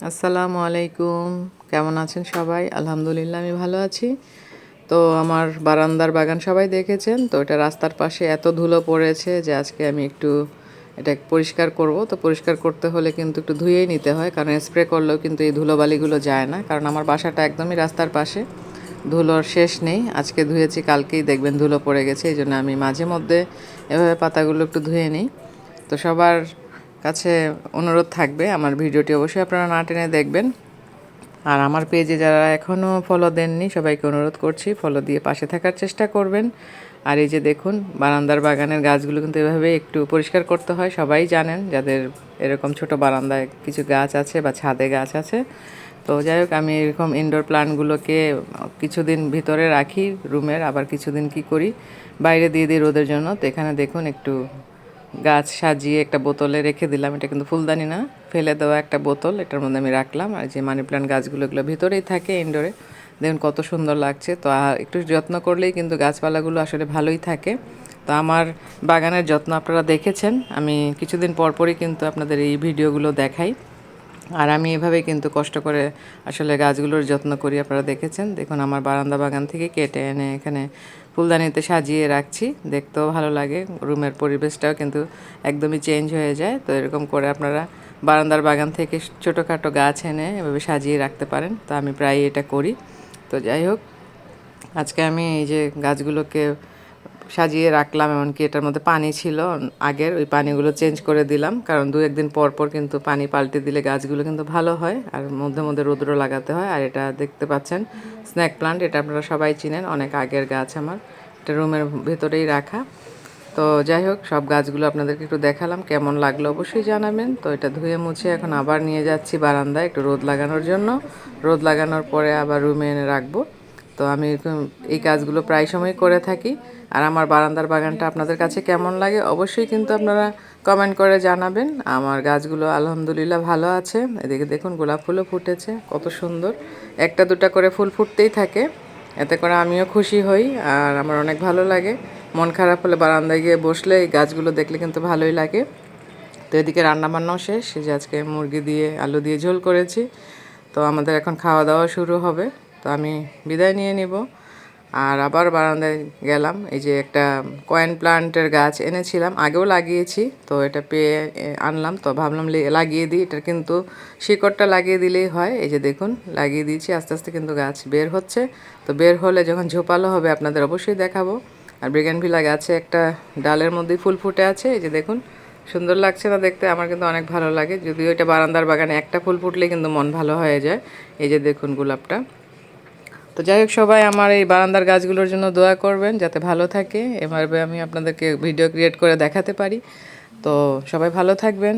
আসসালামু আলাইকুম। কেমন আছেন সবাই? আলহামদুলিল্লাহ আমি ভালো আছি। তো আমার বারান্দার বাগান সবাই দেখেছেন। তো এটা রাস্তার পাশে এত ধুলো পড়েছে যে আজকে আমি একটু এটা পরিষ্কার করব। তো পরিষ্কার করতে হলে কিন্তু একটু ধুয়েই নিতে হয়, কারণ স্প্রে করলেও কিন্তু এই ধুলোবালিগুলো যায় না, কারণ আমার বাসাটা একদমই রাস্তার পাশে, ধুলোর শেষ নেই। আজকে ধুয়েছি, কালকেই দেখবেন ধুলো পড়ে গেছে, এই জন্য আমি মাঝে মধ্যে এভাবে পাতাগুলো একটু ধুয়ে নিই। তো সবার কাছে অনুরোধ থাকবে আমার ভিডিওটি অবশ্যই আপনারা না টেনে দেখবেন। আর আমার পেজে যারা এখনও ফলো দেননি সবাইকে অনুরোধ করছি ফলো দিয়ে পাশে থাকার চেষ্টা করবেন। আর এই যে দেখুন, বারান্দার বাগানের গাছগুলো কিন্তু এভাবে একটু পরিষ্কার করতে হয়, সবাই জানেন যাদের এরকম ছোট বারান্দায় কিছু গাছ আছে বা ছাদে গাছ আছে। তো যাই হোক, আমি এরকম ইনডোর প্লান্টগুলোকে কিছুদিন ভিতরে রাখি রুমের, আবার কিছুদিন কি করি বাইরে দিয়ে দিই রোদের জন্য। তো এখানে দেখুন একটু গাছ সাজিয়ে একটা বোতলে রেখে দিলাম। এটা কিন্তু ফুলদানি না, ফেলে দেওয়া একটা বোতল, এটার মধ্যে আমি রাখলাম। আর যে মানি প্ল্যান্ট গাছগুলো এগুলো ভিতরেই থাকে ইনডোরে, দেখুন কত সুন্দর লাগছে। তো একটু যত্ন করলেই কিন্তু গাছপালাগুলো আসলে ভালোই থাকে। তো আমার বাগানের যত্ন আপনারা দেখেছেন, আমি কিছুদিন পরপরই কিন্তু আপনাদের এই ভিডিওগুলো দেখাই। আর আমি এভাবে কিন্তু কষ্ট করে আসলে গাছগুলোর যত্ন করি, আপনারা দেখেছেন। দেখুন আমার বারান্দা বাগান থেকে কেটে এনে এখানে ফুলদানিতে সাজিয়ে রাখছি, দেখতেও ভালো লাগে, রুমের পরিবেশটাও কিন্তু একদমই চেঞ্জ হয়ে যায়। তো এরকম করে আপনারা বারান্দার বাগান থেকে ছোটোখাটো গাছ এনে এভাবে সাজিয়ে রাখতে পারেন। তো আমি প্রায়ই এটা করি। তো যাই হোক, আজকে আমি এই যে গাছগুলোকে সাজিয়ে রাখলাম, এমনকি এটার মধ্যে পানি ছিল আগের, ওই পানিগুলো চেঞ্জ করে দিলাম, কারণ দু একদিন পর পর কিন্তু পানি পাল্টে দিলে গাছগুলো কিন্তু ভালো হয়। আর মধ্যে মধ্যে রৌদ্র লাগাতে হয়। আর এটা দেখতে পাচ্ছেন স্ন্যাক প্লান্ট, এটা আপনারা সবাই চিনেন, অনেক আগের গাছ আমার, এটা রুমের ভেতরেই রাখা। তো যাই হোক, সব গাছগুলো আপনাদেরকে একটু দেখালাম, কেমন লাগলো অবশ্যই জানাবেন। তো এটা ধুয়ে মুছে এখন আবার নিয়ে যাচ্ছি বারান্দায় একটু রোদ লাগানোর জন্য। রোদ লাগানোর পরে আবার রুমে এনে রাখবো। তো আমি এই কাজগুলো প্রায় সময় করে থাকি। আর আমার বারান্দার বাগানটা আপনাদের কাছে কেমন লাগে অবশ্যই কিন্তু আপনারা কমেন্ট করে জানাবেন। আমার গাছগুলো আলহামদুলিল্লাহ ভালো আছে। এদিকে দেখুন গোলাপ ফুলও ফুটেছে, কত সুন্দর, একটা দুটা করে ফুল ফুটতেই থাকে, এতে করে আমিও খুশি হই আর আমার অনেক ভালো লাগে। মন খারাপ হলে বারান্দায় গিয়ে বসলে এই গাছগুলো দেখলে কিন্তু ভালোই লাগে। তো এদিকে রান্নাবান্নাও শেষ, যে আজকে মুরগি দিয়ে আলু দিয়ে ঝোল করেছি। তো আমাদের এখন খাওয়া দাওয়া শুরু হবে। তো আমি বিদায় নিয়ে নিব। আর আবার বারান্দায় গেলাম, এই যে একটা কয়েন প্লান্টের গাছ এনেছিলাম, আগেও লাগিয়েছি, তো এটা পেয়ে আনলাম। তো ভাবলাম লাগিয়ে দিই, এটার কিন্তু শিকড়টা লাগিয়ে দিলেই হয়। এই যে দেখুন লাগিয়ে দিয়েছি, আস্তে আস্তে কিন্তু গাছ বের হচ্ছে। তো বের হলে যখন ঝোপালো হবে আপনাদের অবশ্যই দেখাবো। আর ব্রিগেনভিলা গাছে একটা ডালের মধ্যেই ফুল ফুটে আছে, এই যে দেখুন, সুন্দর লাগছে না দেখতে? আমার কিন্তু অনেক ভালো লাগে, যদিও এটা বারান্দার বাগানে একটা ফুল ফুটলে কিন্তু মন ভালো হয়ে যায়। এই যে দেখুন গোলাপটা। তো যাই হোক, সবাই আমার এই বারান্দার গাছগুলোর জন্য দোয়া করবেন যাতে ভালো থাকে, এভাবে আমি আপনাদেরকে ভিডিও ক্রিয়েট করে দেখাতে পারি। তো সবাই ভালো থাকবেন।